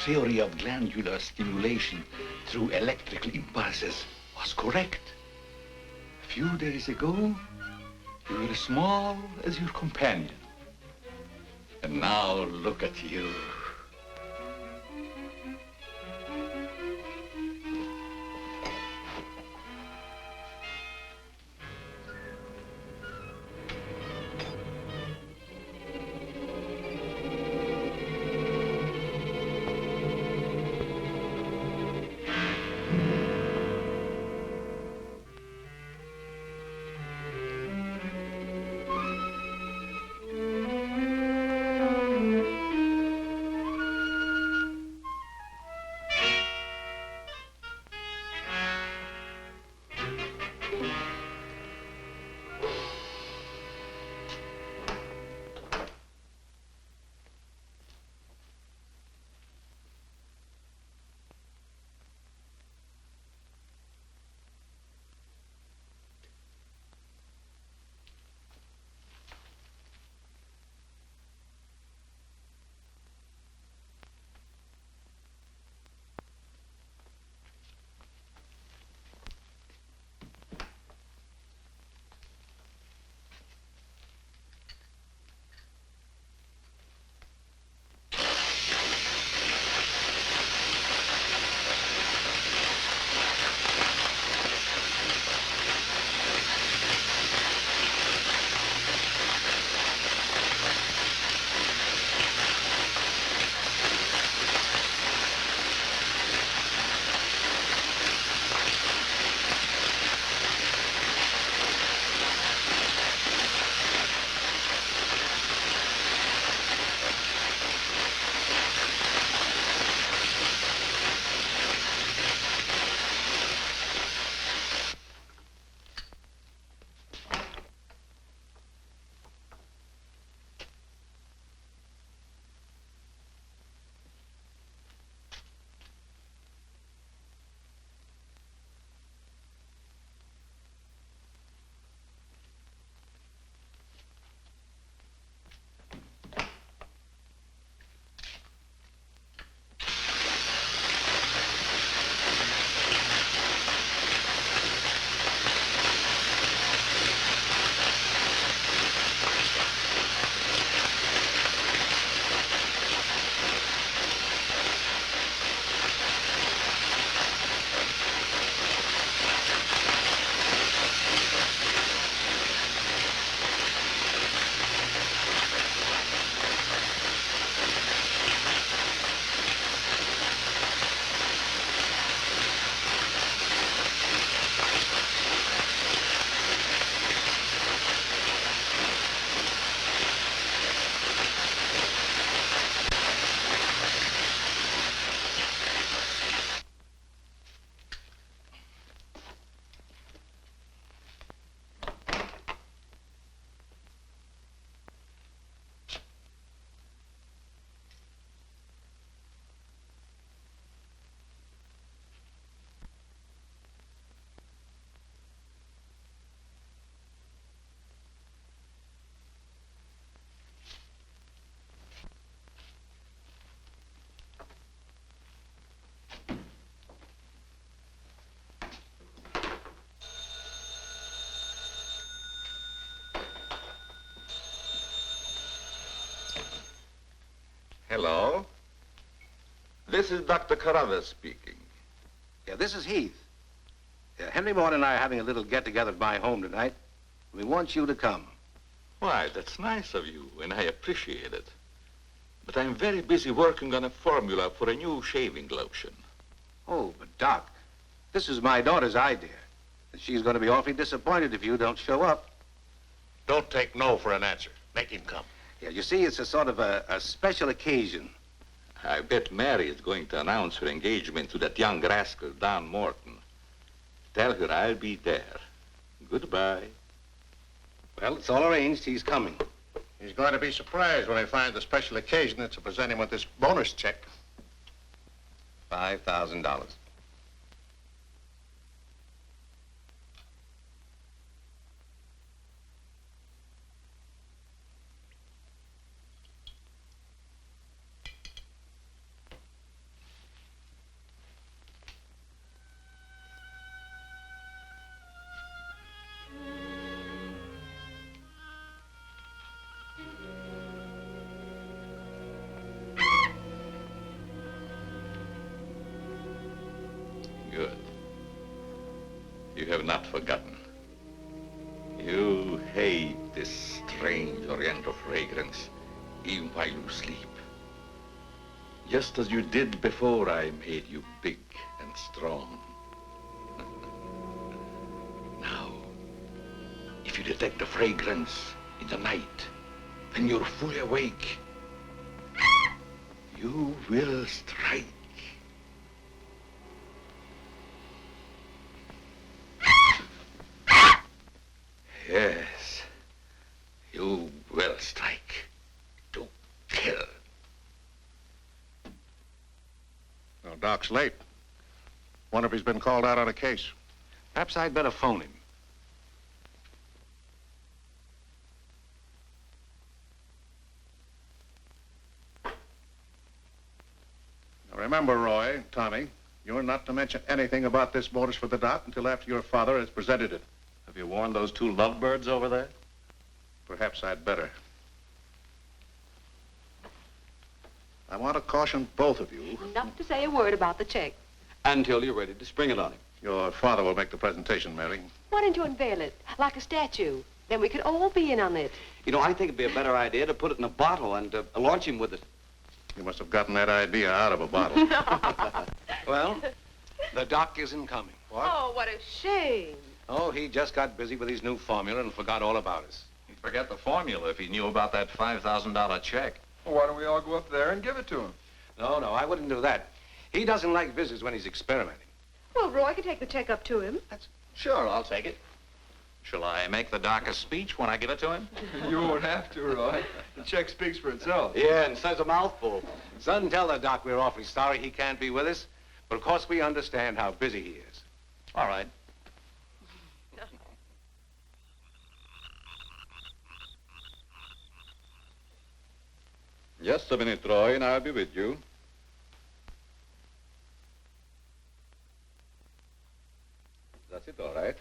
Theory of glandular stimulation through electrical impulses was correct. A few days ago, you were as small as your companion. And now look at you. Hello. This is Dr. Carruthers speaking. Yeah, this is Heath. Henry Morton and I are having a little get-together at my home tonight. We want you to come. Why, that's nice of you, and I appreciate it. But I'm very busy working on a formula for a new shaving lotion. Oh, but Doc, this is my daughter's idea. And she's going to be awfully disappointed if you don't show up. Don't take no for an answer. Make him come. Yeah, you see, it's a sort of a special occasion. I bet Mary is going to announce her engagement to that young rascal, Don Morton. Tell her I'll be there. Goodbye. Well, it's all arranged. He's coming. He's going to be surprised when he finds the special occasion that's to present him with this bonus check. $5,000. Good. You have not forgotten. You hate this strange oriental fragrance, even while you sleep. Just as you did before I made you big and strong. Now, if you detect the fragrance in the night, when you're fully awake, you will strike. Yes, you will strike to kill. Well, Doc's late. Wonder if he's been called out on a case. Perhaps I'd better phone him. Now remember, Roy, Tommy, you're not to mention anything about this bonus for the Doc until after your father has presented it. Have you warned those two lovebirds over there? Perhaps I'd better. I want to caution both of you. Not to say a word about the check. Until you're ready to spring it on him. Your father will make the presentation, Mary. Why don't you unveil it like a statue? Then we could all be in on it. You know, I think it'd be a better idea to put it in a bottle and launch him with it. You must have gotten that idea out of a bottle. Well, the Doc isn't coming. Oh, what a shame. Oh, he just got busy with his new formula and forgot all about us. He'd forget the formula if he knew about that $5,000 check. Well, why don't we all go up there and give it to him? No, I wouldn't do that. He doesn't like visits when he's experimenting. Well, Roy could take the check up to him. Sure, I'll take it. Shall I make the Doc a speech when I give it to him? You won't have to, Roy. The check speaks for itself. Yeah, and says a mouthful. Son, tell the Doc we're awfully sorry he can't be with us. But of course we understand how busy he is. All right. Just a minute, Roy, and I'll be with you. That's it, all right.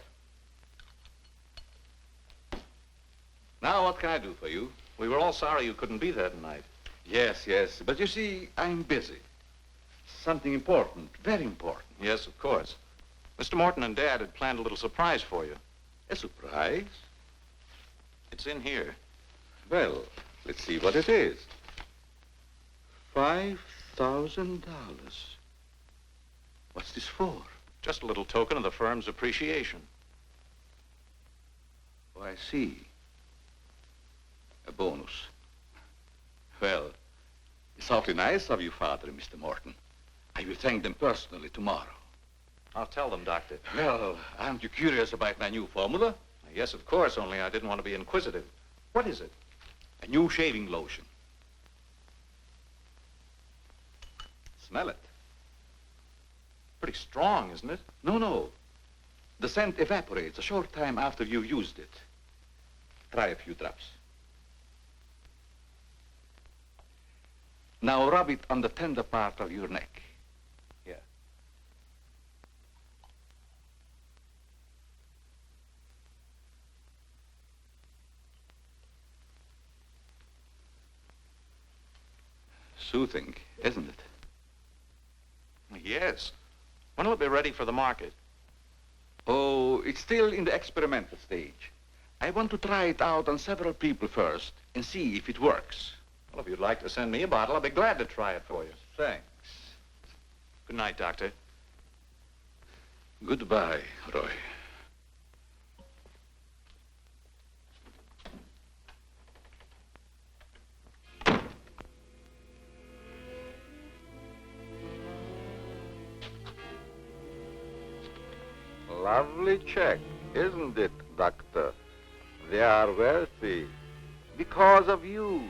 Now, what can I do for you? We were all sorry you couldn't be there tonight. Yes, but you see, I'm busy. Something important, very important. Yes, of course. Mr. Morton and Dad had planned a little surprise for you. A surprise? It's in here. Well, let's see what it is. $5,000. What's this for? Just a little token of the firm's appreciation. Oh, I see. A bonus. Well, it's awfully nice of you, Father and Mr. Morton. I will thank them personally tomorrow. I'll tell them, Doctor. Well, aren't you curious about my new formula? Yes, of course, only I didn't want to be inquisitive. What is it? A new shaving lotion. Smell it. Pretty strong, isn't it? No. The scent evaporates a short time after you've used it. Try a few drops. Now rub it on the tender part of your neck. Here. soothing, isn't it? Yes. When will it be ready for the market? Oh, it's still in the experimental stage. I want to try it out on several people first and see if it works. Well, if you'd like to send me a bottle, I'll be glad to try it for you. Thanks. Good night, Doctor. Goodbye, Roy. Lovely check, isn't it, Doctor? They are wealthy because of you.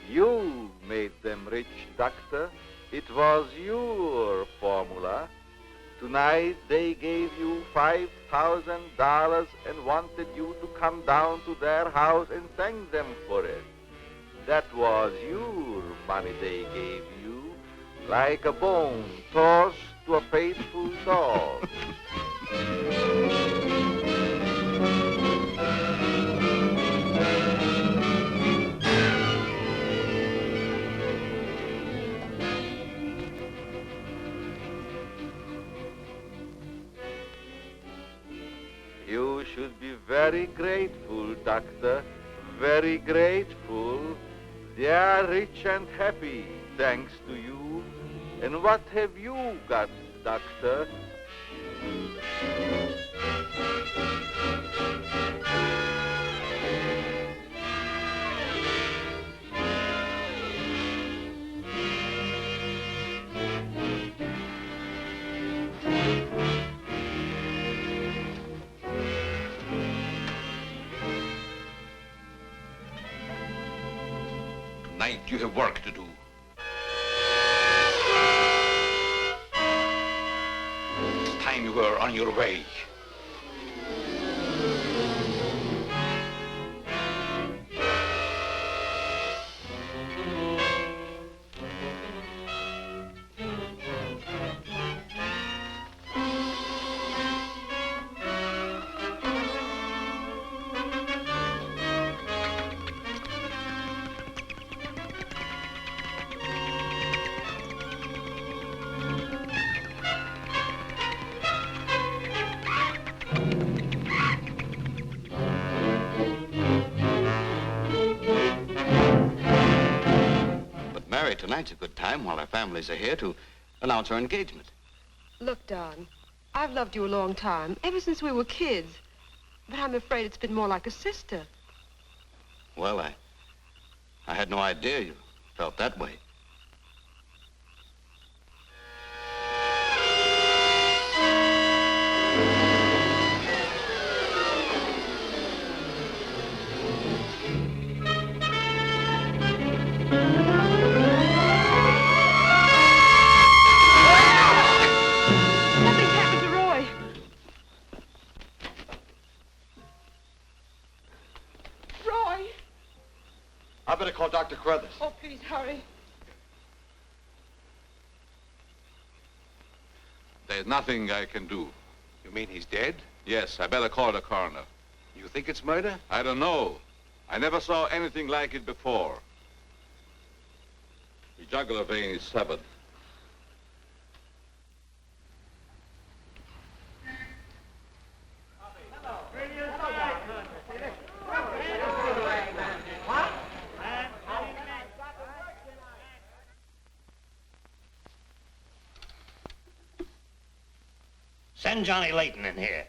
You made them rich, Doctor. It was your formula. Tonight they gave you $5,000 and wanted you to come down to their house and thank them for it. That was your money they gave you, like a bone tossed to a faithful dog. You should be very grateful, Doctor. Very grateful. They are rich and happy, thanks to you. And what have you got, Doctor? Tonight you have work to do. It's time you were on your way. Tonight's a good time while our families are here to announce our engagement. Look, Don, I've loved you a long time, ever since we were kids. But I'm afraid it's been more like a sister. Well, I had no idea you felt that way. I better call Dr. Carruthers. Oh, please, hurry. There's nothing I can do. You mean he's dead? Yes, I better call the coroner. You think it's murder? I don't know. I never saw anything like it before. The jugular vein is severed. Send Johnny Layton in here.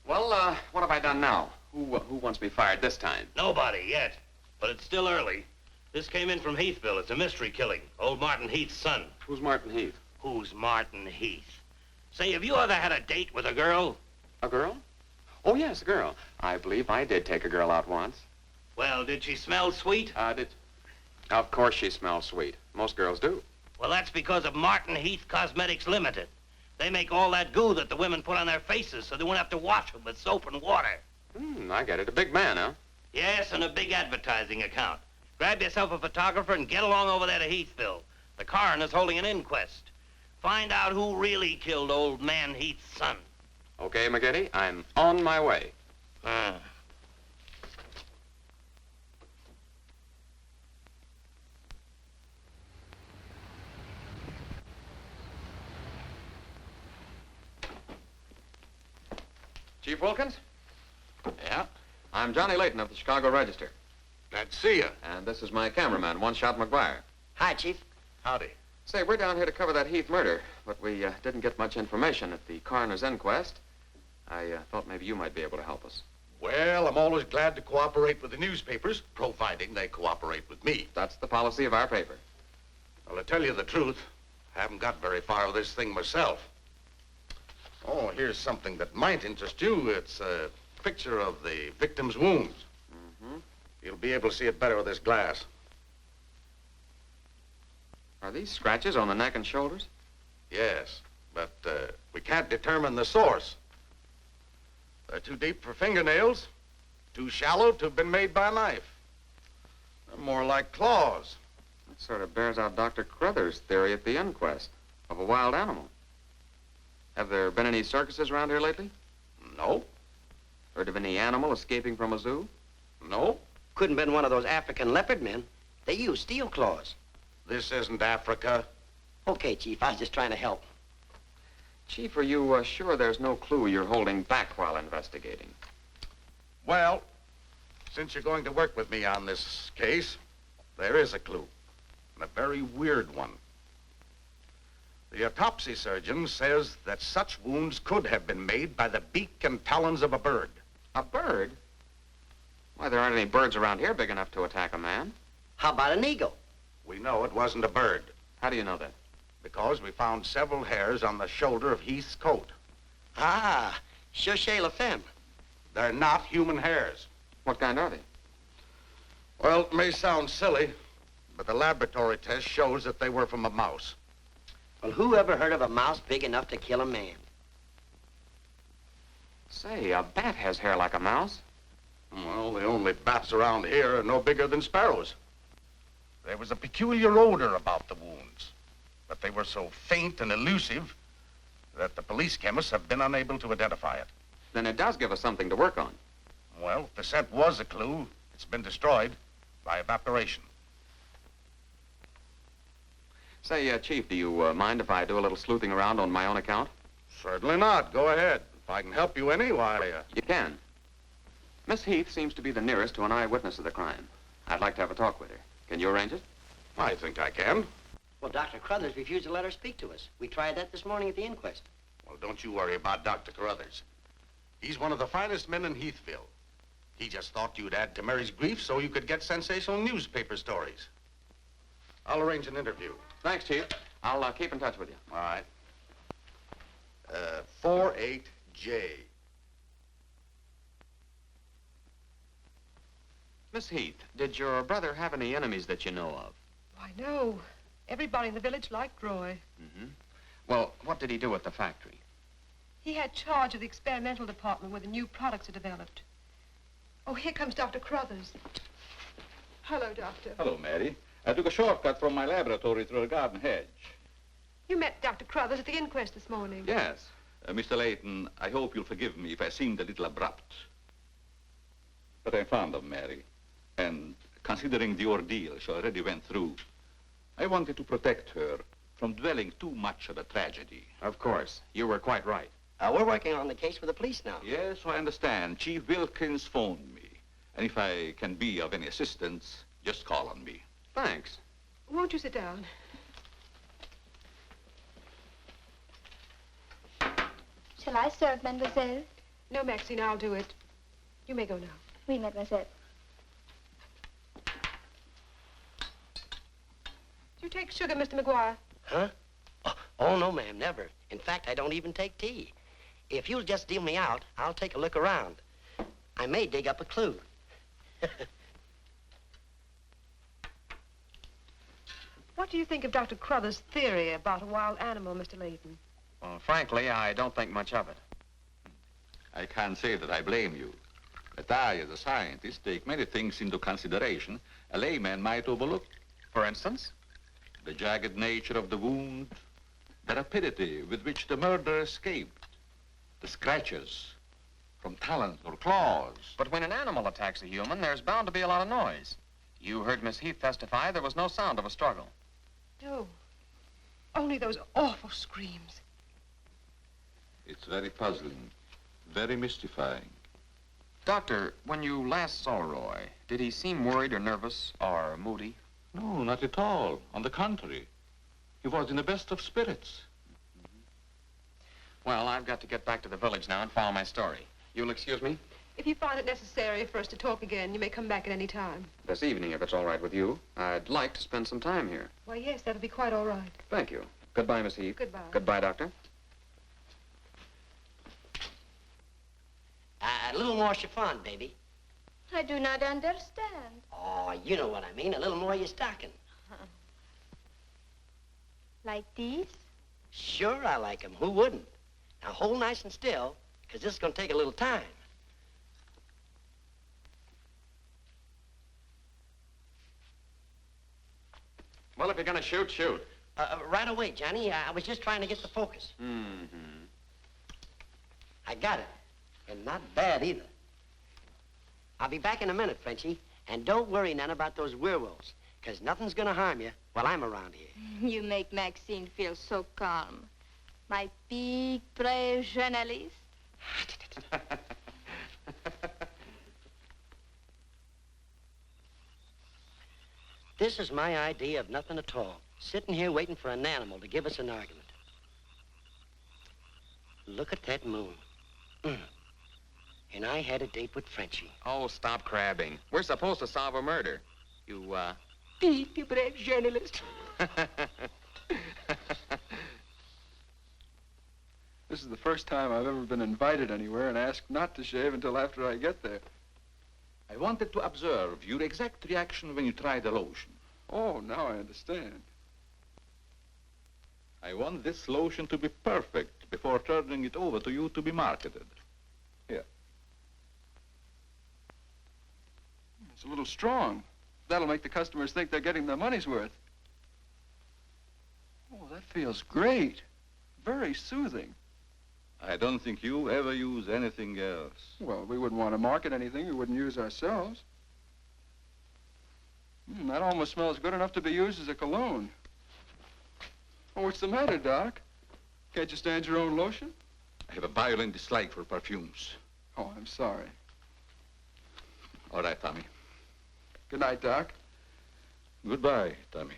Well, what have I done now? Who wants me fired this time? Nobody yet, but it's still early. This came in from Heathville. It's a mystery killing. Old Martin Heath's son. Who's Martin Heath? Who's Martin Heath? Say, have you ever had a date with a girl? A girl? Oh, yes, a girl. I believe I did take a girl out once. Well, did she smell sweet? Of course she smells sweet. Most girls do. Well, that's because of Martin Heath Cosmetics Limited. They make all that goo that the women put on their faces so they won't have to wash them with soap and water. I get it. A big man, huh? Yes, and a big advertising account. Grab yourself a photographer and get along over there to Heathville. The coroner's holding an inquest. Find out who really killed old man Heath's son. Okay, McGinty, I'm on my way. Chief Wilkins? Yeah? I'm Johnny Layton of the Chicago Register. Glad to see you. And this is my cameraman, One Shot McGuire. Hi, Chief. Howdy. Say, we're down here to cover that Heath murder, but we didn't get much information at the coroner's inquest. I thought maybe you might be able to help us. Well, I'm always glad to cooperate with the newspapers, providing they cooperate with me. That's the policy of our paper. Well, to tell you the truth, I haven't got very far with this thing myself. Oh, here's something that might interest you. It's a picture of the victim's wounds. Mm-hmm. You'll be able to see it better with this glass. Are these scratches on the neck and shoulders? Yes, but we can't determine the source. They're too deep for fingernails, too shallow to have been made by a knife. They're more like claws. That sort of bears out Dr. Carruthers' theory at the inquest of a wild animal. Have there been any circuses around here lately? No. Heard of any animal escaping from a zoo? No. Couldn't have been one of those African leopard men. They use steel claws. This isn't Africa. Okay, Chief, I was just trying to help. Chief, are you sure there's no clue you're holding back while investigating? Well, since you're going to work with me on this case, there is a clue, and a very weird one. The autopsy surgeon says that such wounds could have been made by the beak and talons of a bird. A bird? Why, there aren't any birds around here big enough to attack a man. How about an eagle? We know it wasn't a bird. How do you know that? Because we found several hairs on the shoulder of Heath's coat. Ah, Cherchez la femme. They're not human hairs. What kind are they? Well, it may sound silly, but the laboratory test shows that they were from a mouse. Well, who ever heard of a mouse big enough to kill a man? Say, a bat has hair like a mouse. Well, the only bats around here are no bigger than sparrows. There was a peculiar odor about the wounds, but they were so faint and elusive that the police chemists have been unable to identify it. Then it does give us something to work on. Well, if the scent was a clue, it's been destroyed by evaporation. Say, Chief, do you mind if I do a little sleuthing around on my own account? Certainly not. Go ahead. If I can help you any, why... You can. Miss Heath seems to be the nearest to an eyewitness of the crime. I'd like to have a talk with her. Can you arrange it? I think I can. Well, Dr. Carruthers refused to let her speak to us. We tried that this morning at the inquest. Well, don't you worry about Dr. Carruthers. He's one of the finest men in Heathville. He just thought you'd add to Mary's grief so you could get sensational newspaper stories. I'll arrange an interview. Thanks, Chief. I'll keep in touch with you. All right. 48J. Miss Heath, did your brother have any enemies that you know of? Why, no. Everybody in the village liked Roy. Mm-hmm. Well, what did he do at the factory? He had charge of the experimental department where the new products are developed. Oh, here comes Dr. Carruthers. Hello, Doctor. Hello, Mary. I took a shortcut from my laboratory through a garden hedge. You met Dr. Carruthers at the inquest this morning. Yes. Mr. Layton, I hope you'll forgive me if I seemed a little abrupt. But I'm fond of Mary. And considering the ordeal she already went through, I wanted to protect her from dwelling too much on the tragedy. Of course. You were quite right. We're working on the case with the police now. Yes, I understand. Chief Wilkins phoned me. And if I can be of any assistance, just call on me. Thanks. Won't you sit down? Shall I serve, mademoiselle? No, Maxine, I'll do it. You may go now. Oui, mademoiselle. Do you take sugar, Mr. McGuire? Huh? Oh, no, ma'am, never. In fact, I don't even take tea. If you'll just deal me out, I'll take a look around. I may dig up a clue. What do you think of Dr. Carruthers' theory about a wild animal, Mr. Layton? Well, frankly, I don't think much of it. I can't say that I blame you. But I, as a scientist, take many things into consideration a layman might overlook. For instance? The jagged nature of the wound, the rapidity with which the murderer escaped, the scratches from talons or claws. But when an animal attacks a human, there's bound to be a lot of noise. You heard Miss Heath testify there was no sound of a struggle. No. Only those awful screams. It's very puzzling. Very mystifying. Doctor, when you last saw Roy, did he seem worried or nervous or moody? No, not at all. On the contrary. He was in the best of spirits. Well, I've got to get back to the village now and follow my story. You'll excuse me? If you find it necessary for us to talk again, you may come back at any time. This evening, if it's all right with you. I'd like to spend some time here. Why, yes, that'll be quite all right. Thank you. Goodbye, Miss Heath. Goodbye. Goodbye, Doctor. A little more chiffon, baby. I do not understand. Oh, you know what I mean. A little more of your stocking. Like these? Sure, I like 'em. Who wouldn't? Now, hold nice and still, because this is going to take a little time. Well, if you're going to shoot, shoot. Right away, Johnny. I was just trying to get the focus. Mm-hmm. I got it. And not bad, either. I'll be back in a minute, Frenchie. And don't worry none about those werewolves, because nothing's going to harm you while I'm around here. You make Maxine feel so calm. My big, brave journalist. This is my idea of nothing at all. Sitting here waiting for an animal to give us an argument. Look at that moon. And I had a date with Frenchie. Oh, stop crabbing. We're supposed to solve a murder. You, Big, brave journalist. This is the first time I've ever been invited anywhere and asked not to shave until after I get there. I wanted to observe your exact reaction when you tried the lotion. Oh, now I understand. I want this lotion to be perfect before turning it over to you to be marketed. Here. It's a little strong. That'll make the customers think they're getting their money's worth. Oh, that feels great. Very soothing. I don't think you ever use anything else. Well, we wouldn't want to market anything we wouldn't use ourselves. That almost smells good enough to be used as a cologne. Oh, what's the matter, Doc? Can't you stand your own lotion? I have a violent dislike for perfumes. Oh, I'm sorry. All right, Tommy. Good night, Doc. Goodbye, Tommy.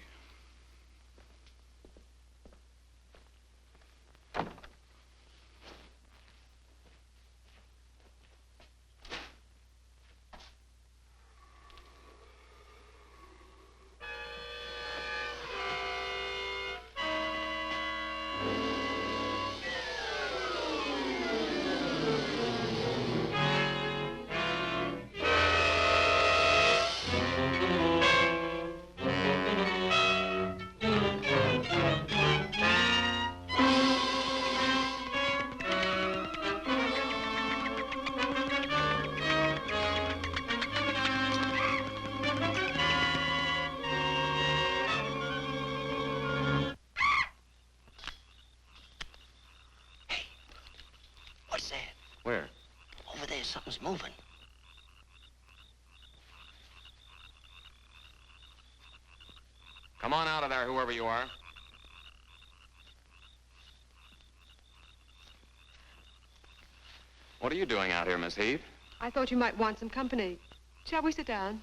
What's that? Where? Over there, something's moving. Come on out of there, whoever you are. What are you doing out here, Miss Heath? I thought you might want some company. Shall we sit down?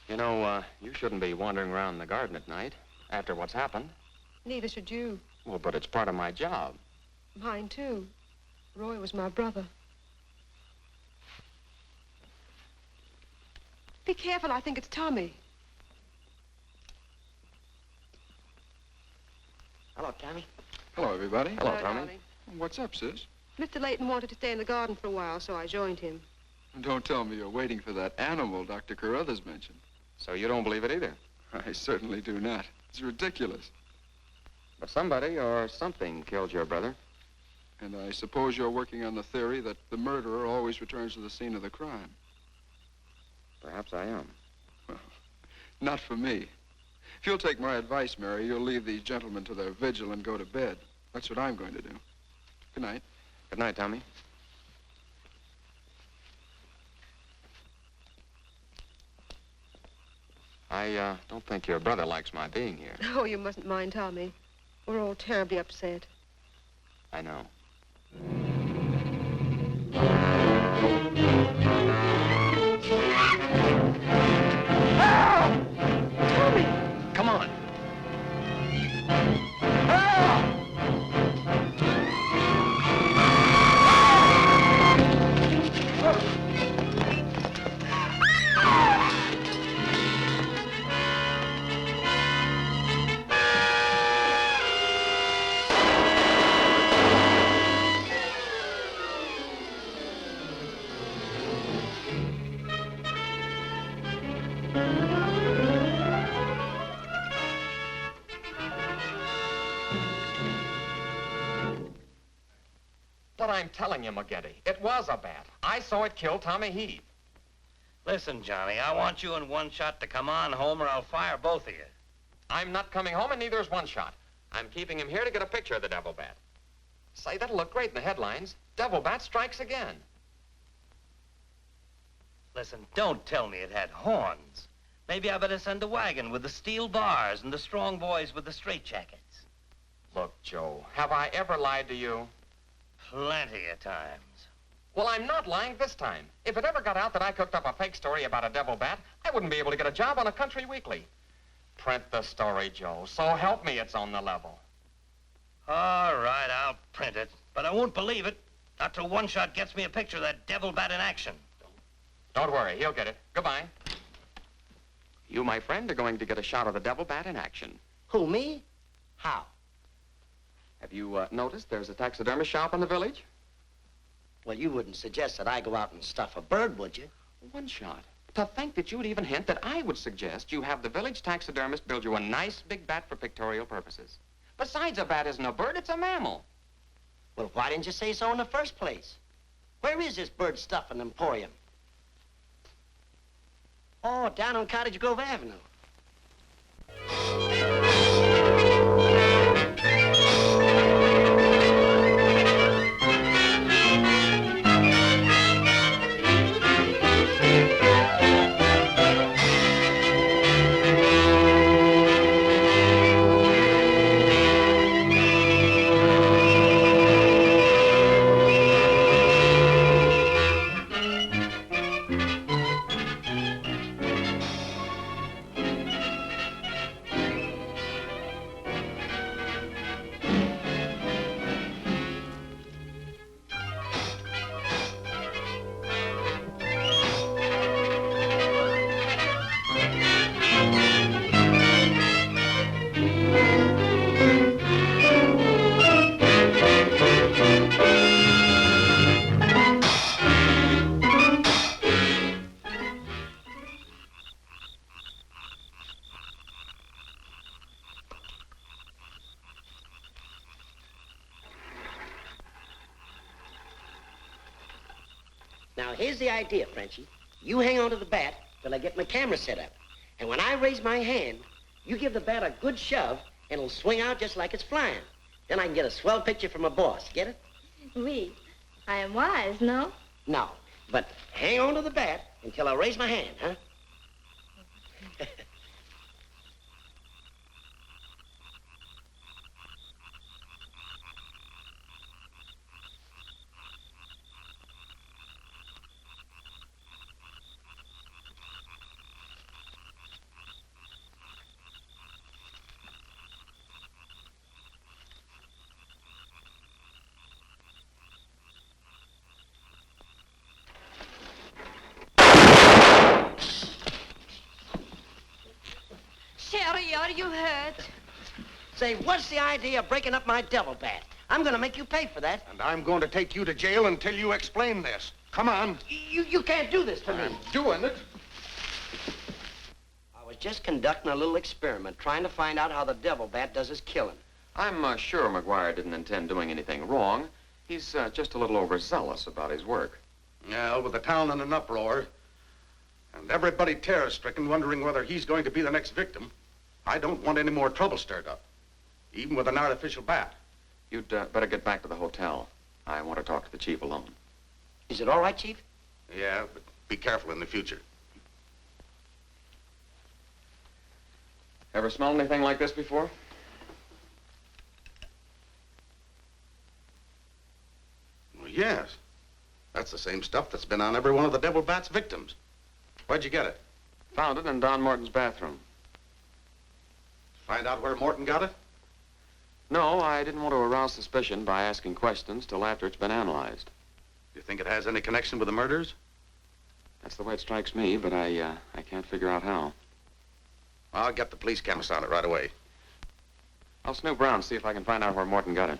You know, you shouldn't be wandering around the garden at night after what's happened. Neither should you. Well, but it's part of my job. Mine, too. Roy was my brother. Be careful, I think it's Tommy. Hello, Tommy. Hello, everybody. Hello, Tommy. darling. What's up, sis? Mr. Layton wanted to stay in the garden for a while, so I joined him. Don't tell me you're waiting for that animal Dr. Carruthers mentioned. So you don't believe it either? I certainly do not. It's ridiculous. But somebody or something killed your brother. And I suppose you're working on the theory that the murderer always returns to the scene of the crime. Perhaps I am. Well, not for me. If you'll take my advice, Mary, you'll leave these gentlemen to their vigil and go to bed. That's what I'm going to do. Good night. Good night, Tommy. I don't think your brother likes my being here. Oh, you mustn't mind Tommy. We're all terribly upset. I know. But I'm telling you, McGinty, it was a bat. I saw it kill Tommy Heath. Listen, Johnny, I want you and One Shot to come on home or I'll fire both of you. I'm not coming home, and neither is One Shot. I'm keeping him here to get a picture of the devil bat. Say, that'll look great in the headlines. Devil bat strikes again. Listen, don't tell me it had horns. Maybe I better send a wagon with the steel bars and the strong boys with the straitjackets. Look, Joe, have I ever lied to you? Plenty of times. Well, I'm not lying this time. If it ever got out that I cooked up a fake story about a devil bat, I wouldn't be able to get a job on a country weekly. Print the story, Joe. So help me, it's on the level. All right, I'll print it. But I won't believe it. Not till One Shot gets me a picture of that devil bat in action. Don't worry, he'll get it. Goodbye. You, my friend, are going to get a shot of the devil bat in action. Who, me? How? Have you noticed there's a taxidermist shop in the village? Well, you wouldn't suggest that I go out and stuff a bird, would you? One Shot. To think that you'd even hint that I would suggest you have the village taxidermist build you a nice big bat for pictorial purposes. Besides, a bat isn't a bird, it's a mammal. Well, why didn't you say so in the first place? Where is this bird stuffing emporium? Oh, down on Cottage Grove Avenue. Now, here's the idea, Frenchie. You hang on to the bat till I get my camera set up. And when I raise my hand, you give the bat a good shove, and it'll swing out just like it's flying. Then I can get a swell picture from my boss. Get it? Oui. I am wise, no? No. But hang on to the bat until I raise my hand, huh? Sherry, are you hurt? Say, what's the idea of breaking up my devil bat? I'm gonna make you pay for that. And I'm going to take you to jail until you explain this. Come on. You can't do this to me. I'm doing it. I was just conducting a little experiment, trying to find out how the devil bat does his killing. I'm sure McGuire didn't intend doing anything wrong. He's just a little overzealous about his work. Yeah, with the town in an uproar, and everybody terror-stricken, wondering whether he's going to be the next victim, I don't want any more trouble stirred up, even with an artificial bat. You'd better get back to the hotel. I want to talk to the chief alone. Is it all right, Chief? Yeah, but be careful in the future. Ever smelled anything like this before? Well, yes. That's the same stuff that's been on every one of the devil bat's victims. Where'd you get it? Found it in Don Morton's bathroom. Find out where Morton got it? No, I didn't want to arouse suspicion by asking questions till after it's been analyzed. You think it has any connection with the murders? That's the way it strikes me, but I can't figure out how. I'll get the police chemist on it right away. I'll snoop around, see if I can find out where Morton got it.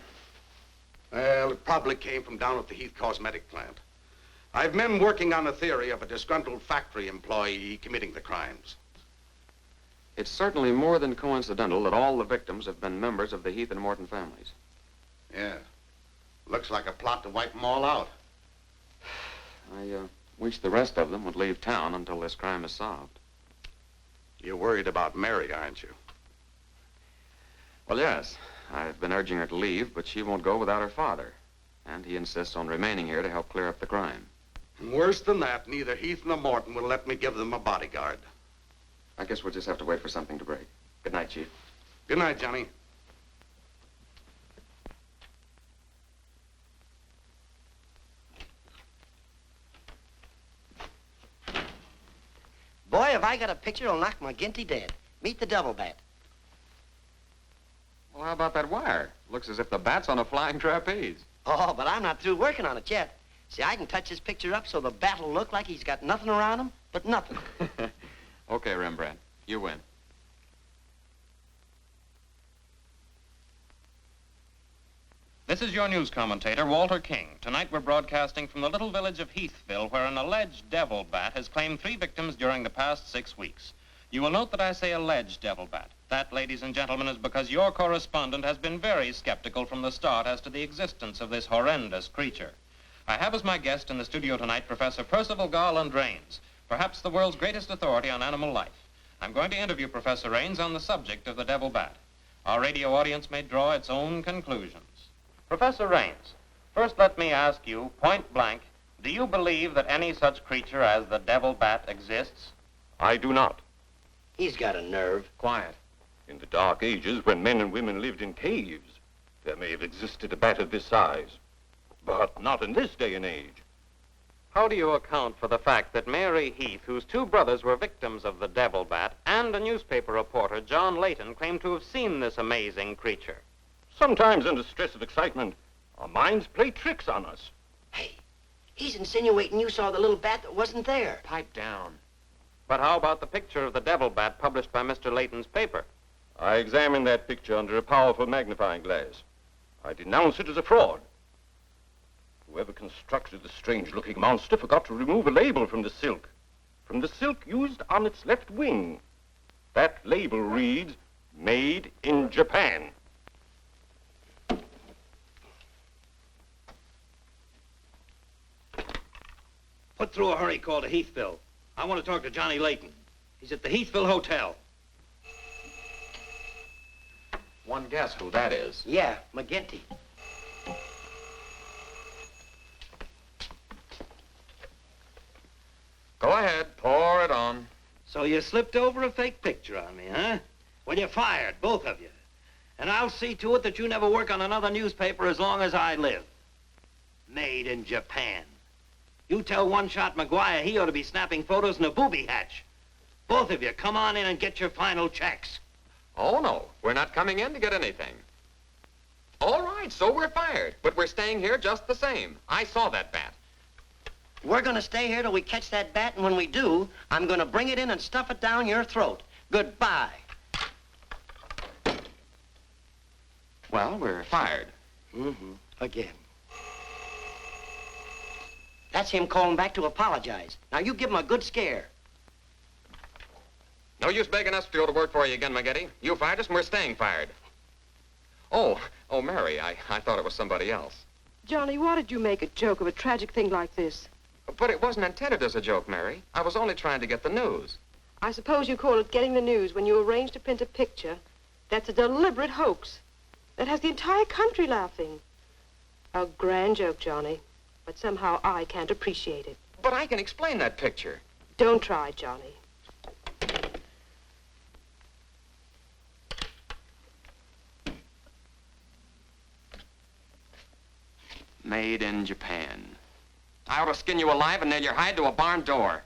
Well, it probably came from down at the Heath Cosmetic plant. I've men working on a theory of a disgruntled factory employee committing the crimes. It's certainly more than coincidental that all the victims have been members of the Heath and Morton families. Yeah. Looks like a plot to wipe them all out. I wish the rest of them would leave town until this crime is solved. You're worried about Mary, aren't you? Well, yes. I've been urging her to leave, but she won't go without her father. And he insists on remaining here to help clear up the crime. And worse than that, neither Heath nor Morton will let me give them a bodyguard. I guess we'll just have to wait for something to break. Good night, Chief. Good night, Johnny. Boy, have I got a picture that'll knock McGinty dead. Meet the double bat. Well, how about that wire? Looks as if the bat's on a flying trapeze. Oh, but I'm not through working on it yet. See, I can touch this picture up so the bat will look like he's got nothing around him but nothing. Okay, Rembrandt. You win. This is your news commentator, Walter King. Tonight we're broadcasting from the little village of Heathville, where an alleged devil bat has claimed 3 victims during the past 6 weeks. You will note that I say alleged devil bat. That, ladies and gentlemen, is because your correspondent has been very skeptical from the start as to the existence of this horrendous creature. I have as my guest in the studio tonight Professor Percival Garland Rains, perhaps the world's greatest authority on animal life. I'm going to interview Professor Rains on the subject of the devil bat. Our radio audience may draw its own conclusions. Professor Rains, first let me ask you, point blank, do you believe that any such creature as the devil bat exists? I do not. He's got a nerve. Quiet. In the Dark Ages, when men and women lived in caves, there may have existed a bat of this size. But not in this day and age. How do you account for the fact that Mary Heath, whose 2 brothers were victims of the devil bat, and a newspaper reporter, John Layton, claim to have seen this amazing creature? Sometimes under stress of excitement, our minds play tricks on us. Hey, he's insinuating you saw the little bat that wasn't there. Pipe down. But how about the picture of the devil bat published by Mr. Layton's paper? I examined that picture under a powerful magnifying glass. I denounce it as a fraud. Whoever constructed the strange-looking monster forgot to remove a label from the silk used on its left wing. That label reads, "Made in Japan." Put through a hurry call to Heathville. I want to talk to Johnny Layton. He's at the Heathville Hotel. One guess who that is. Yeah, McGinty. Go ahead, pour it on. So you slipped over a fake picture on me, huh? Well, you're fired, both of you. And I'll see to it that you never work on another newspaper as long as I live. Made in Japan. You tell One-Shot McGuire he ought to be snapping photos in a booby hatch. Both of you, come on in and get your final checks. Oh, no. We're not coming in to get anything. All right, so we're fired. But we're staying here just the same. I saw that bat. We're going to stay here till we catch that bat, and when we do, I'm going to bring it in and stuff it down your throat. Goodbye. Well, we're fired. Mm-hmm. Again. That's him calling back to apologize. Now, you give him a good scare. No use begging us to go to work for you again, McGinty. You fired us, and we're staying fired. Oh, Mary, I thought it was somebody else. Johnny, why did you make a joke of a tragic thing like this? But it wasn't intended as a joke, Mary. I was only trying to get the news. I suppose you call it getting the news when you arrange to print a picture. That's a deliberate hoax. That has the entire country laughing. A grand joke, Johnny. But somehow I can't appreciate it. But I can explain that picture. Don't try, Johnny. Made in Japan. I ought to skin you alive and nail your hide to a barn door.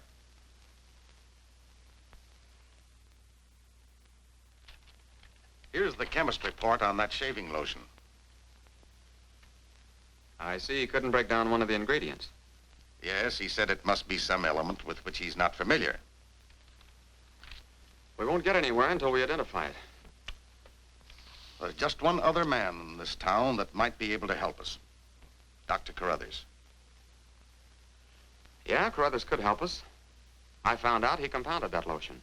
Here's the chemist report on that shaving lotion. I see he couldn't break down one of the ingredients. Yes, he said it must be some element with which he's not familiar. We won't get anywhere until we identify it. There's just one other man in this town that might be able to help us. Dr. Carruthers. Yeah, Carruthers could help us. I found out he compounded that lotion.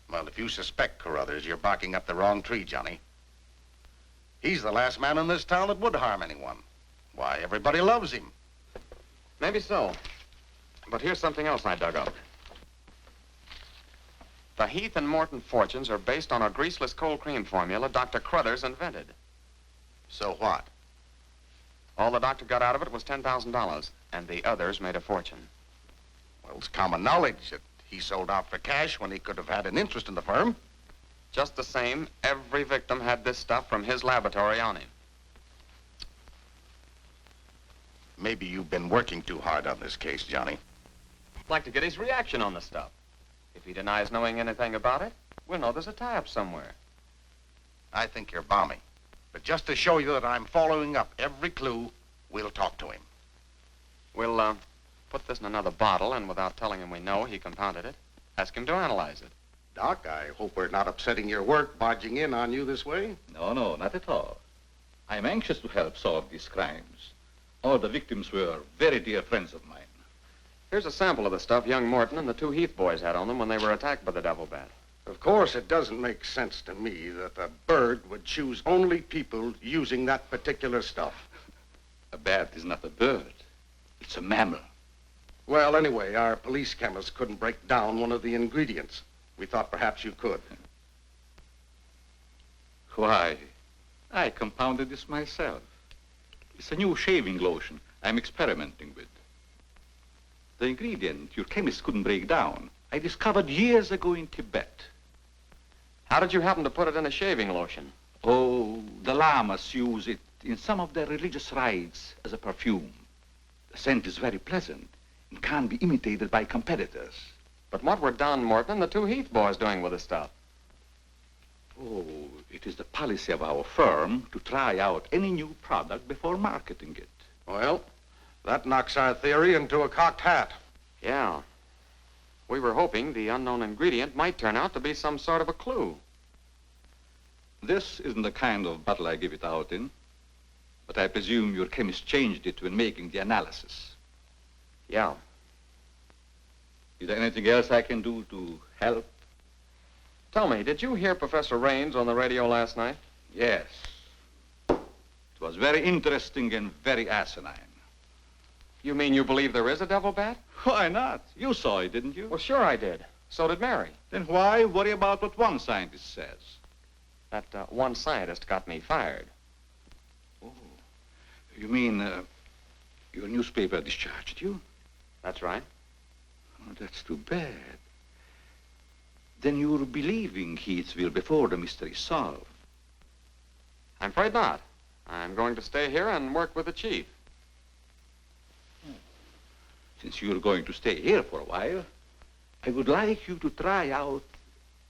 Well, if you suspect Carruthers, you're barking up the wrong tree, Johnny. He's the last man in this town that would harm anyone. Why, everybody loves him. Maybe so. But here's something else I dug up. The Heath and Morton fortunes are based on a greaseless cold cream formula Dr. Carruthers invented. So what? All the doctor got out of it was $10,000, and the others made a fortune. Well, it's common knowledge that he sold out for cash when he could have had an interest in the firm. Just the same, every victim had this stuff from his laboratory on him. Maybe you've been working too hard on this case, Johnny. I'd like to get his reaction on the stuff. If he denies knowing anything about it, we'll know there's a tie-up somewhere. I think you're balmy. But just to show you that I'm following up every clue, we'll talk to him. We'll, put this in another bottle, and without telling him we know he compounded it, ask him to analyze it. Doc, I hope we're not upsetting your work barging in on you this way. No, no, not at all. I'm anxious to help solve these crimes. All the victims were very dear friends of mine. Here's a sample of the stuff young Morton and the two Heath boys had on them when they were attacked by the devil bat. Of course, it doesn't make sense to me that a bird would choose only people using that particular stuff. A bat is not a bird. It's a mammal. Well, anyway, our police chemist couldn't break down one of the ingredients. We thought perhaps you could. Why, I compounded this myself. It's a new shaving lotion I'm experimenting with. The ingredient your chemist couldn't break down, I discovered years ago in Tibet. How did you happen to put it in a shaving lotion? Oh, the lamas use it in some of their religious rites as a perfume. The scent is very pleasant and can't be imitated by competitors. But what were Don Morton and the two Heath boys doing with the stuff? Oh, it is the policy of our firm to try out any new product before marketing it. Well, that knocks our theory into a cocked hat. Yeah. We were hoping the unknown ingredient might turn out to be some sort of a clue. This isn't the kind of bottle I give it out in, but I presume your chemist changed it when making the analysis. Yeah. Is there anything else I can do to help? Tell me, did you hear Professor Raines on the radio last night? Yes. It was very interesting and very asinine. You mean you believe there is a devil bat? Why not? You saw it, didn't you? Well, sure I did. So did Mary. Then why worry about what one scientist says? That one scientist got me fired. Oh, you mean your newspaper discharged you? That's right. Oh, that's too bad. Then you're believing Heathville before the mystery is solved. I'm afraid not. I'm going to stay here and work with the chief. Since you're going to stay here for a while, I would like you to try out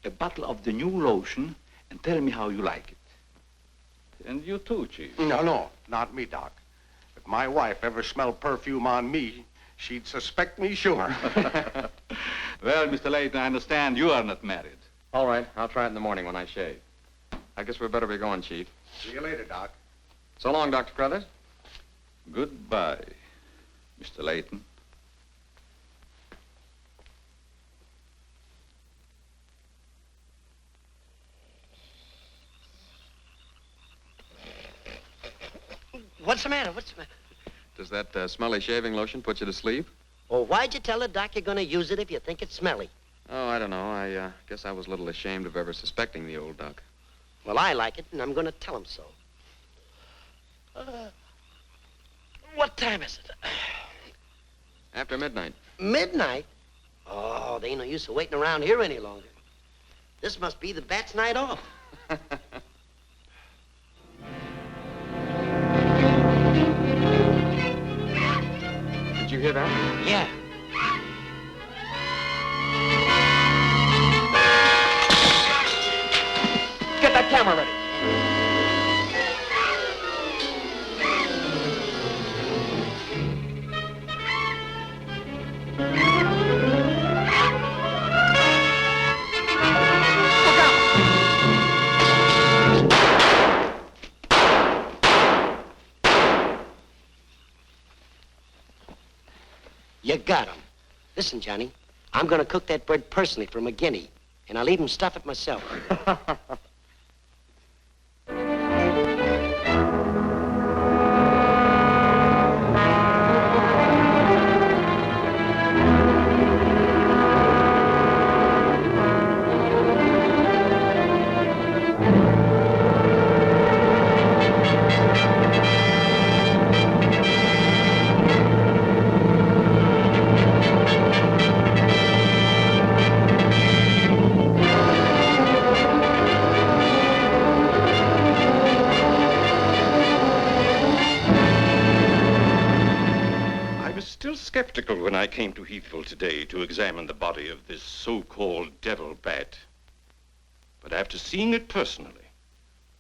a bottle of the new lotion and tell me how you like it. And you too, Chief. No, not me, Doc. If my wife ever smelled perfume on me, she'd suspect me sure. Well, Mr. Layton, I understand you are not married. All right, I'll try it in the morning when I shave. I guess we better be going, Chief. See you later, Doc. So long, Dr. Carruthers. Goodbye, Mr. Layton. What's the matter? What's the matter? Does that smelly shaving lotion put you to sleep? Well, why'd you tell the doc you're going to use it if you think it's smelly? Oh, I don't know. I guess I was a little ashamed of ever suspecting the old duck. Well, I like it, and I'm going to tell him so. What time is it? After midnight. Midnight? Oh, there ain't no use of waiting around here any longer. This must be the bat's night off. Did you hear that? Yeah. Get that camera ready. You got him. Listen, Johnny, I'm going to cook that bird personally for McGinney, and I'll even stuff it myself. still skeptical when I came to Heathville today to examine the body of this so-called devil bat. But after seeing it personally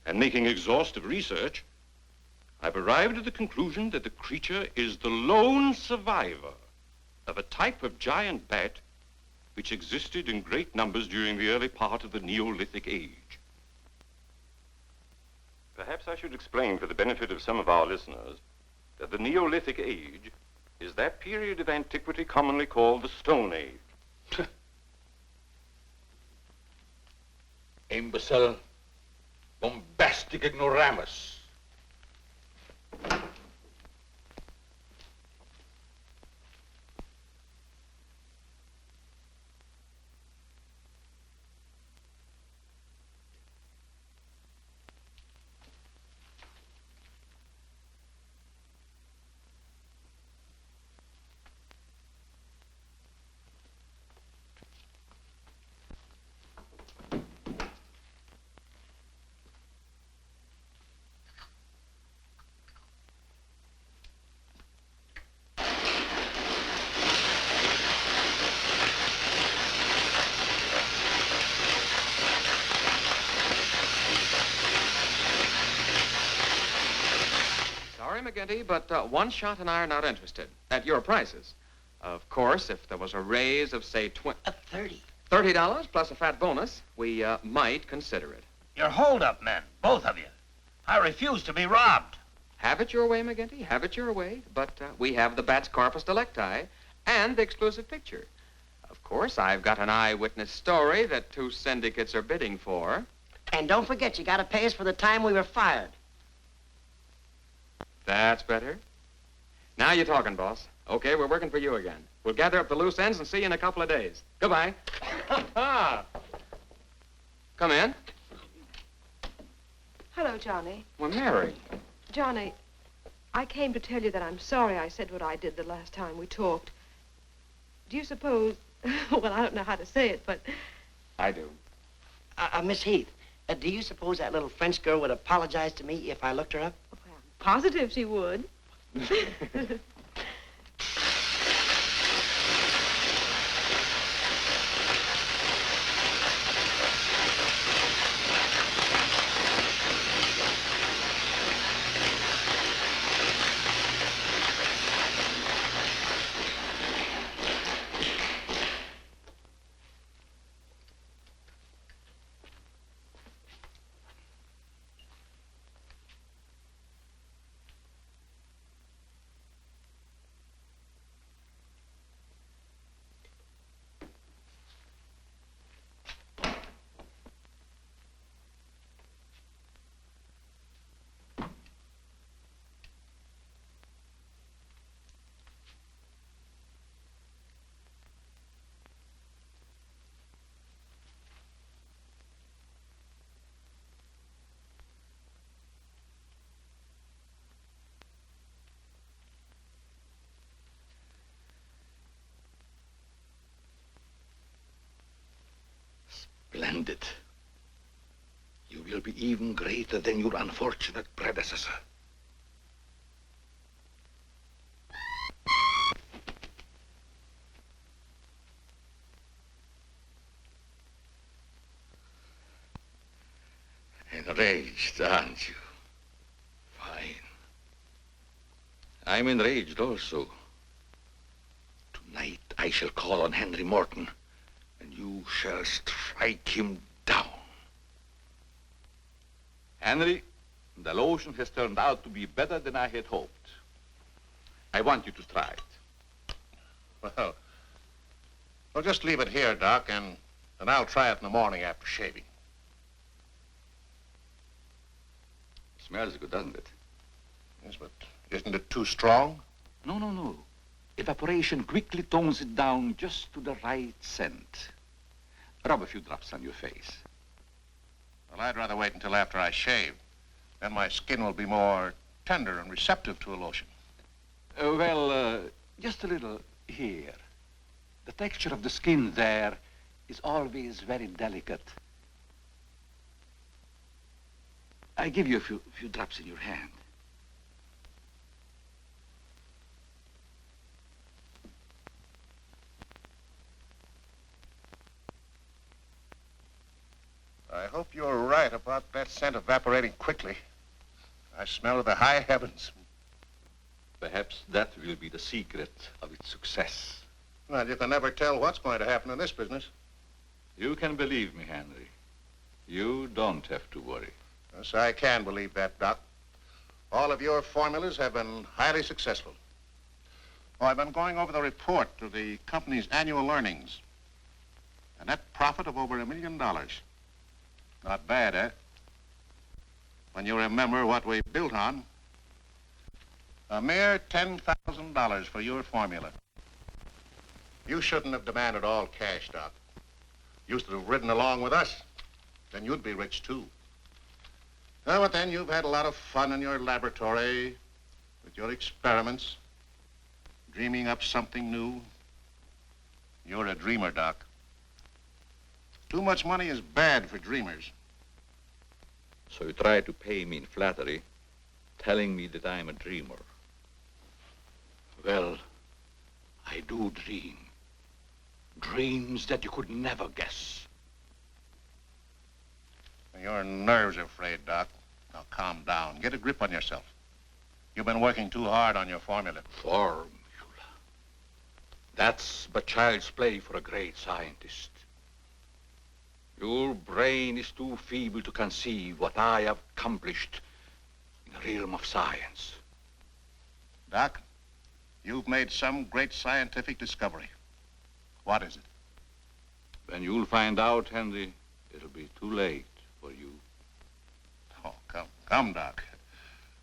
and making exhaustive research, I've arrived at the conclusion that the creature is the lone survivor of a type of giant bat which existed in great numbers during the early part of the Neolithic age. Perhaps I should explain for the benefit of some of our listeners that the Neolithic age is that period of antiquity commonly called the Stone Age. Imbecile, bombastic ignoramus. Sorry, McGinty, but One Shot and I are not interested. At your prices. Of course, if there was a raise of, say, $30 plus a fat bonus, we might consider it. You're hold-up men, both of you. I refuse to be robbed. Have it your way, McGinty. Have it your way. But we have the bat's corpus delicti and the exclusive picture. Of course, I've got an eyewitness story that 2 syndicates are bidding for. And don't forget, you gotta pay us for the time we were fired. That's better. Now you're talking, boss. Okay, we're working for you again. We'll gather up the loose ends and see you in a couple of days. Goodbye. Come in. Hello, Johnny. Well, Mary. Johnny, I came to tell you that I'm sorry I said what I did the last time we talked. Do you suppose... well, I don't know how to say it, but... I do. Miss Heath, do you suppose that little French girl would apologize to me if I looked her up? Positive she would. Splendid. You will be even greater than your unfortunate predecessor. Enraged, aren't you? Fine. I'm enraged also. Tonight I shall call on Henry Morton, and you shall strike him down. Henry, the lotion has turned out to be better than I had hoped. I want you to try it. Well, we'll just leave it here, Doc, and I'll try it in the morning after shaving. Smells good, doesn't it? Yes, but isn't it too strong? No, no, no. Evaporation quickly tones it down just to the right scent. Rub a few drops on your face. Well, I'd rather wait until after I shave. Then my skin will be more tender and receptive to a lotion. Just a little here. The texture of the skin there is always very delicate. I give you a few drops in your hand. I hope you're right about that scent evaporating quickly. I smell the high heavens. Perhaps that will be the secret of its success. Well, you can never tell what's going to happen in this business. You can believe me, Henry. You don't have to worry. Yes, I can believe that, Doc. All of your formulas have been highly successful. Oh, I've been going over the report of the company's annual earnings. A net profit of over $1 million. Not bad, eh? When you remember what we built on. A mere $10,000 for your formula. You shouldn't have demanded all cash, Doc. You should have ridden along with us. Then you'd be rich, too. Oh, but then you've had a lot of fun in your laboratory with your experiments, dreaming up something new. You're a dreamer, Doc. Too much money is bad for dreamers. So you try to pay me in flattery, telling me that I'm a dreamer. Well, I do dream. Dreams that you could never guess. Your nerves are frayed, Doc. Now calm down. Get a grip on yourself. You've been working too hard on your formula. Formula. That's but child's play for a great scientist. Your brain is too feeble to conceive what I have accomplished in the realm of science. Doc, you've made some great scientific discovery. What is it? When you'll find out, Henry, it'll be too late for you. Oh, come, Doc.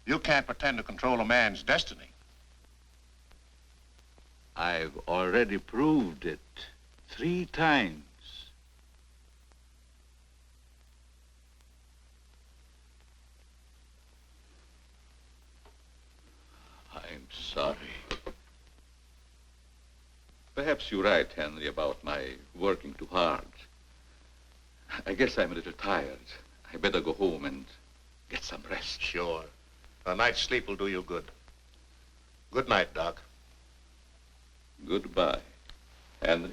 You can't pretend to control a man's destiny. I've already proved it 3 times. I'm sorry. Perhaps you're right, Henry, about my working too hard. I guess I'm a little tired. I better go home and get some rest. Sure. A night's sleep will do you good. Good night, Doc. Goodbye, Henry.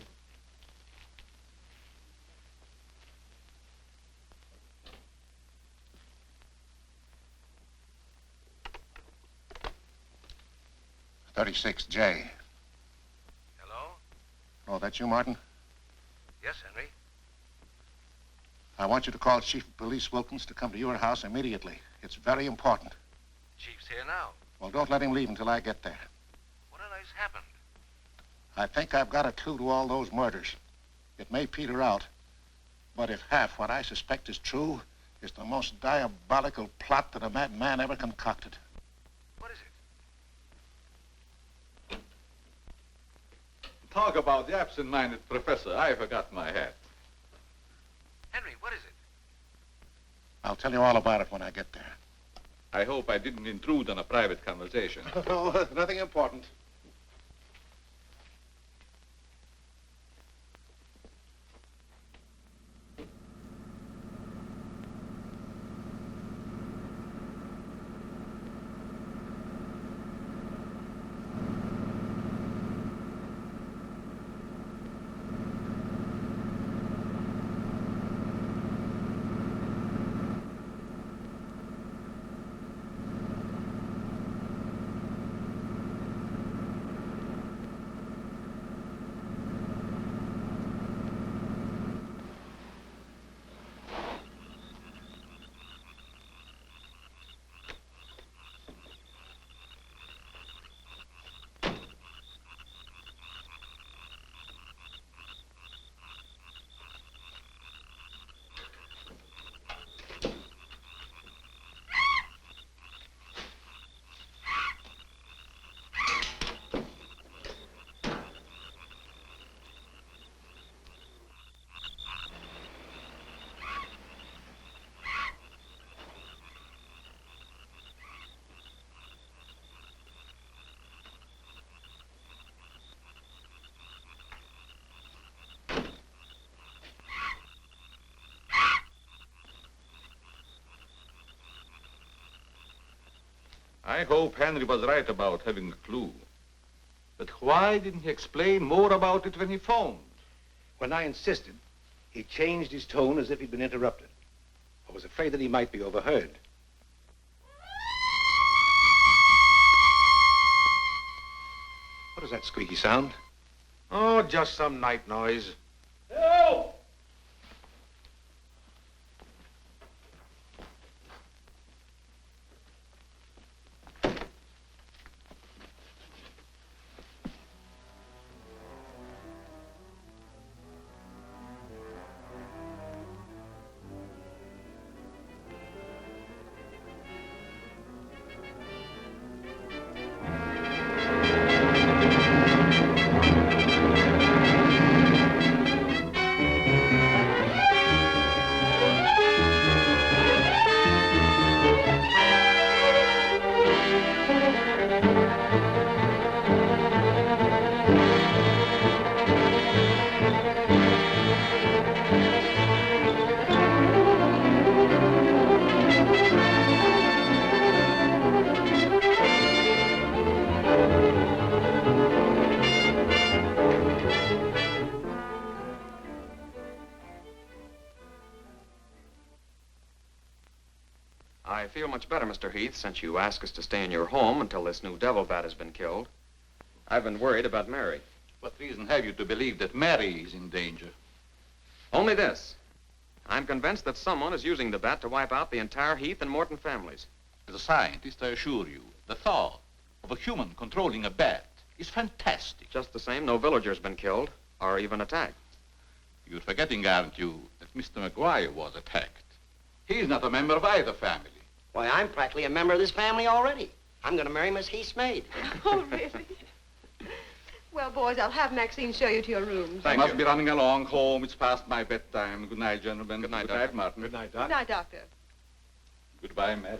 $36J. Hello? Oh, that's you, Martin? Yes, Henry. I want you to call Chief of Police Wilkins to come to your house immediately. It's very important. Chief's here now. Well, don't let him leave until I get there. What on earth's happened? I think I've got a clue to all those murders. It may peter out, but if half what I suspect is true, it's the most diabolical plot that a madman ever concocted. What is it? Talk about the absent-minded professor. I forgot my hat. Henry, what is it? I'll tell you all about it when I get there. I hope I didn't intrude on a private conversation. No, nothing important. I hope Henry was right about having a clue. But why didn't he explain more about it when he phoned? When I insisted, he changed his tone as if he'd been interrupted. I was afraid that he might be overheard. What is that squeaky sound? Oh, just some night noise. Help! I feel much better, Mr. Heath, since you asked us to stay in your home until this new devil bat has been killed. I've been worried about Mary. What reason have you to believe that Mary is in danger? Only this. I'm convinced that someone is using the bat to wipe out the entire Heath and Morton families. As a scientist, I assure you, the thought of a human controlling a bat is fantastic. Just the same, no villager's been killed or even attacked. You're forgetting, aren't you, that Mr. McGuire was attacked. He's not a member of either family. Why, I'm practically a member of this family already. I'm going to marry Miss Heath's maid. Oh, really? Well, boys, I'll have Maxine show you to your rooms. I must be running along home. It's past my bedtime. Good night, gentlemen. Good night, Good Doctor. night, Martin. Good night, Good Doc. night, Doctor. Goodbye, Mary.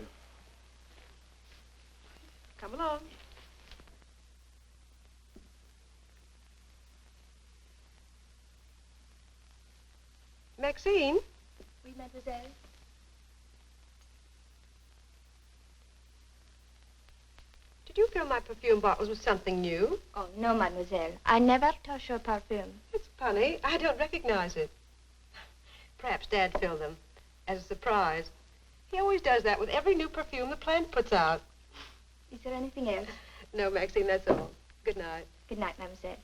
Come along. Maxine? Oui, mademoiselle. Did you fill my perfume bottles with something new? Oh, no, mademoiselle. I never touch your perfume. It's funny. I don't recognize it. Perhaps Dad filled them as a surprise. He always does that with every new perfume the plant puts out. Is there anything else? No, Maxine, that's all. Good night. Good night, mademoiselle.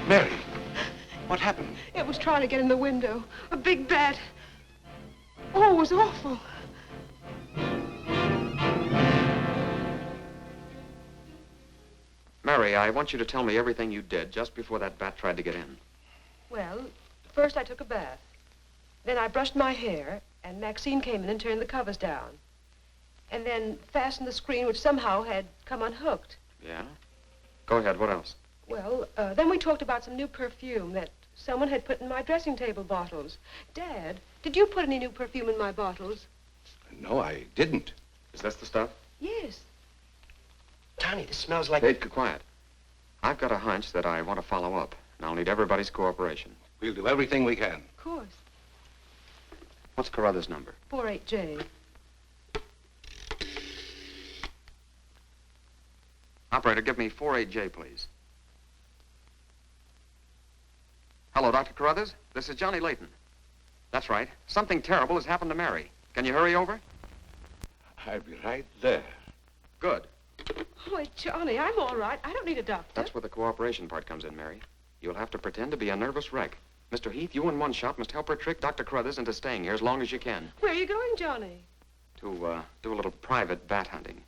Mary, what happened? It was trying to get in the window. A big bat. Oh, it was awful. Mary, I want you to tell me everything you did just before that bat tried to get in. Well, first I took a bath. Then I brushed my hair, and Maxine came in and turned the covers down. And then fastened the screen, which somehow had come unhooked. Yeah? Go ahead, what else? Well, then we talked about some new perfume that someone had put in my dressing table bottles. Dad, did you put any new perfume in my bottles? No, I didn't. Is this the stuff? Yes. Tony, this smells like... Hey, quiet. I've got a hunch that I want to follow up, and I'll need everybody's cooperation. We'll do everything we can. Of course. What's Carruthers' number? 48J. Operator, give me 48J, please. Hello, Dr. Carruthers. This is Johnny Layton. That's right. Something terrible has happened to Mary. Can you hurry over? I'll be right there. Good. Oh, Johnny, I'm all right. I don't need a doctor. That's where the cooperation part comes in, Mary. You'll have to pretend to be a nervous wreck. Mr. Heath, you in one shot must help her trick Dr. Carruthers into staying here as long as you can. Where are you going, Johnny? To, do a little private bat hunting.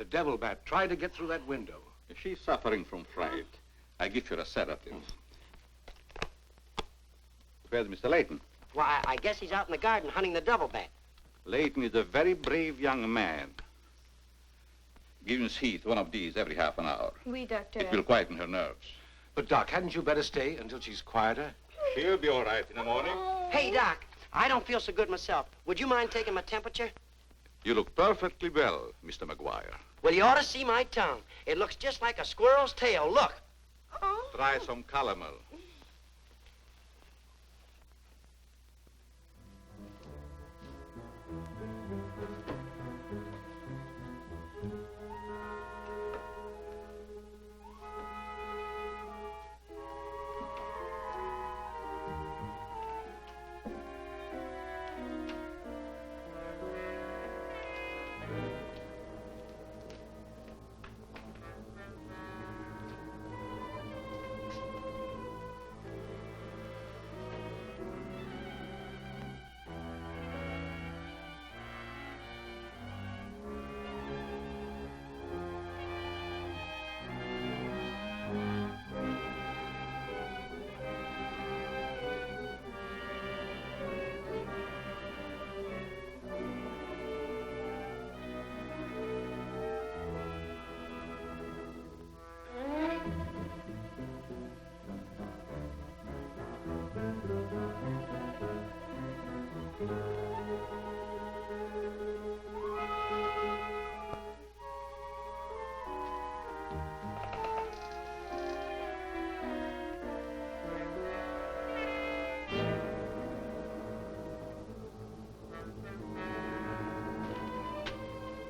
The devil bat tried to get through that window. If she's suffering from fright, I give her a sedative. Where's Mr. Layton? Why, I guess he's out in the garden hunting the devil bat. Layton is a very brave young man. Give Miss Heath one of these every half an hour. Oui, Doctor. It will quieten her nerves. But, Doc, hadn't you better stay until she's quieter? She'll be all right in the morning. Hey, Doc, I don't feel so good myself. Would you mind taking my temperature? You look perfectly well, Mr. McGuire. Well, you ought to see my tongue. It looks just like a squirrel's tail. Look. Try some calomel.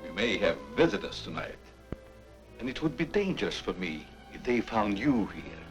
You may have visitors tonight, and it would be dangerous for me if they found you here.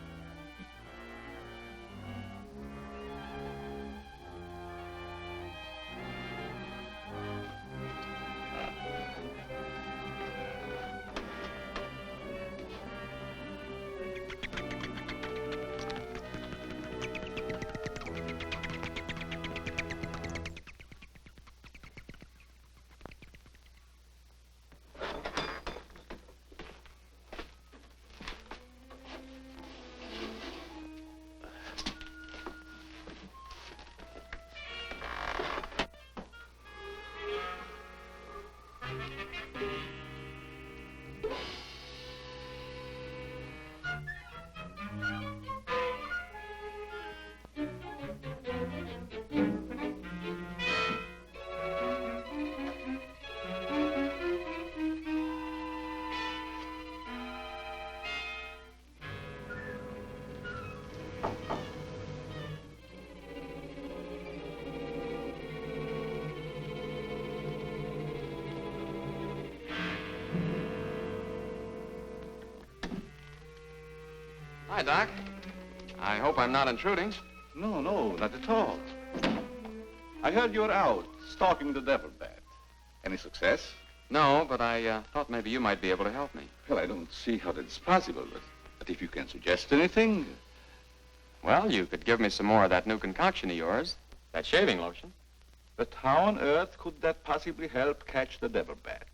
Hi, Doc. I hope I'm not intruding. No, not at all. I heard you were out stalking the devil bat. Any success? No, but I thought maybe you might be able to help me. Well, I don't see how that's possible, but if you can suggest anything... Well, you could give me some more of that new concoction of yours, that shaving lotion. But how on earth could that possibly help catch the devil bat?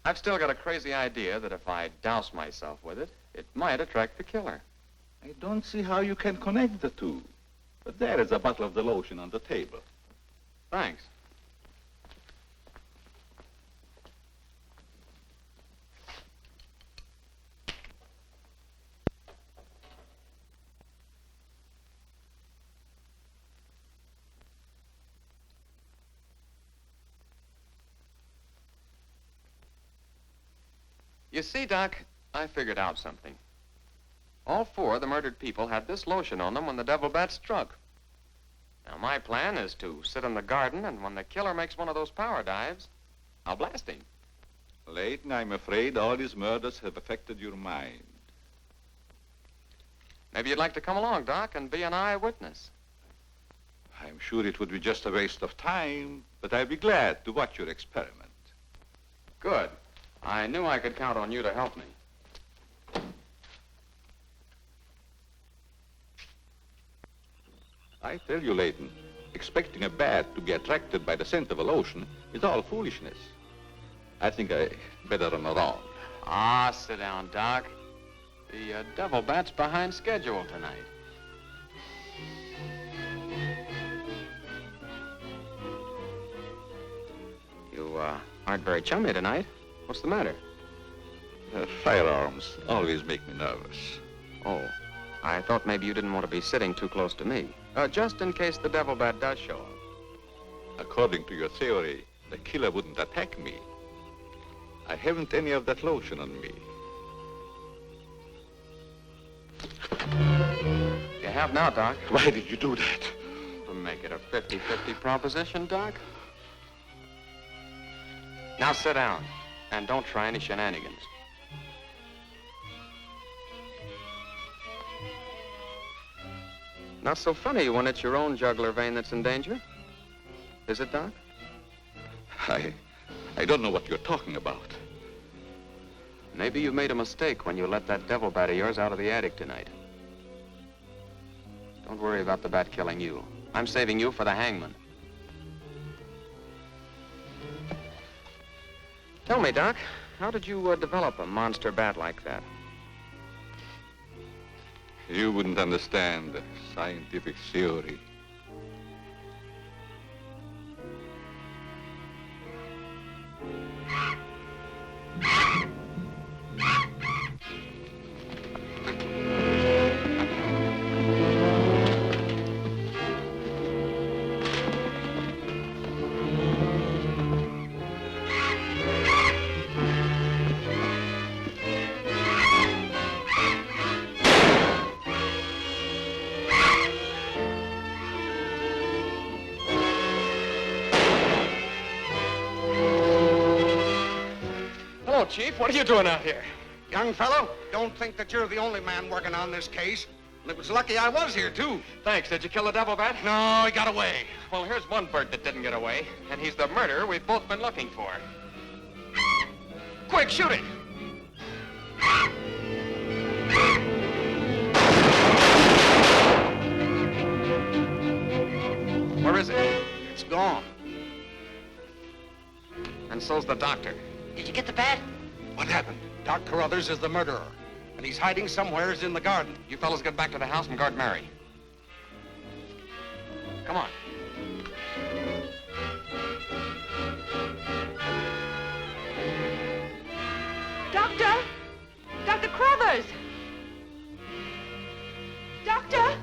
I've still got a crazy idea that if I douse myself with it, it might attract the killer. I don't see how you can connect the two. But there is a bottle of the lotion on the table. Thanks. You see, Doc, I figured out something. All four of the murdered people had this lotion on them when the devil bat struck. Now, my plan is to sit in the garden, and when the killer makes one of those power dives, I'll blast him. Layton, I'm afraid all these murders have affected your mind. Maybe you'd like to come along, Doc, and be an eyewitness. I'm sure it would be just a waste of time, but I'd be glad to watch your experiment. Good. I knew I could count on you to help me. I tell you, Layton, expecting a bat to be attracted by the scent of a lotion is all foolishness. I think I better run around. Ah, sit down, Doc. The devil bat's behind schedule tonight. You aren't very chummy tonight. What's the matter? Firearms always make me nervous. Oh, I thought maybe you didn't want to be sitting too close to me. Just in case the devil bat does show up. According to your theory, the killer wouldn't attack me. I haven't any of that lotion on me. You have now, Doc. Why did you do that? To make it a 50-50 proposition, Doc. Now sit down, and don't try any shenanigans. Not so funny when it's your own jugular vein that's in danger. Is it, Doc? I don't know what you're talking about. Maybe you made a mistake when you let that devil bat of yours out of the attic tonight. Don't worry about the bat killing you. I'm saving you for the hangman. Tell me, Doc, how did you develop a monster bat like that? You wouldn't understand the scientific theory. Chief, what are you doing out here? Young fellow, don't think that you're the only man working on this case. And it was lucky I was here, too. Thanks. Did you kill the devil bat? No, he got away. Well, here's one bird that didn't get away, and he's the murderer we've both been looking for. Quick, shoot it! Where is it? It's gone. And so's the doctor. Did you get the bat? What happened? Doc Carruthers is the murderer, and he's hiding somewheres in the garden. You fellas get back to the house and guard Mary. Come on. Doctor! Dr. Carruthers! Doctor!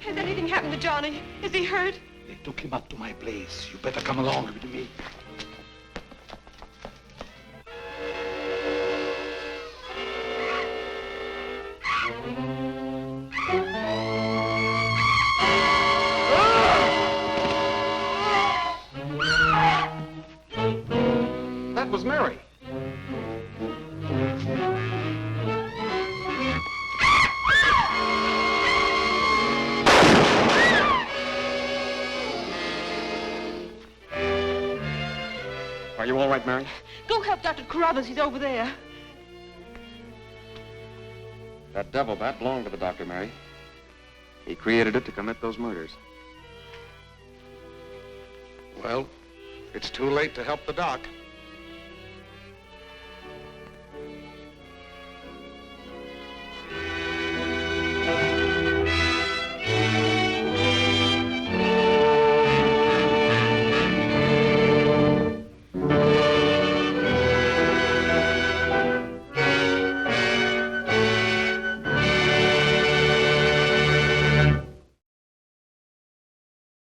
Has anything happened to Johnny? Is he hurt? They took him up to my place. You better come along with me. That was Mary. Are you all right, Mary? Go help Dr. Carruthers. He's over there. That devil bat belonged to the doctor, Mary. He created it to commit those murders. Well, it's too late to help the doc.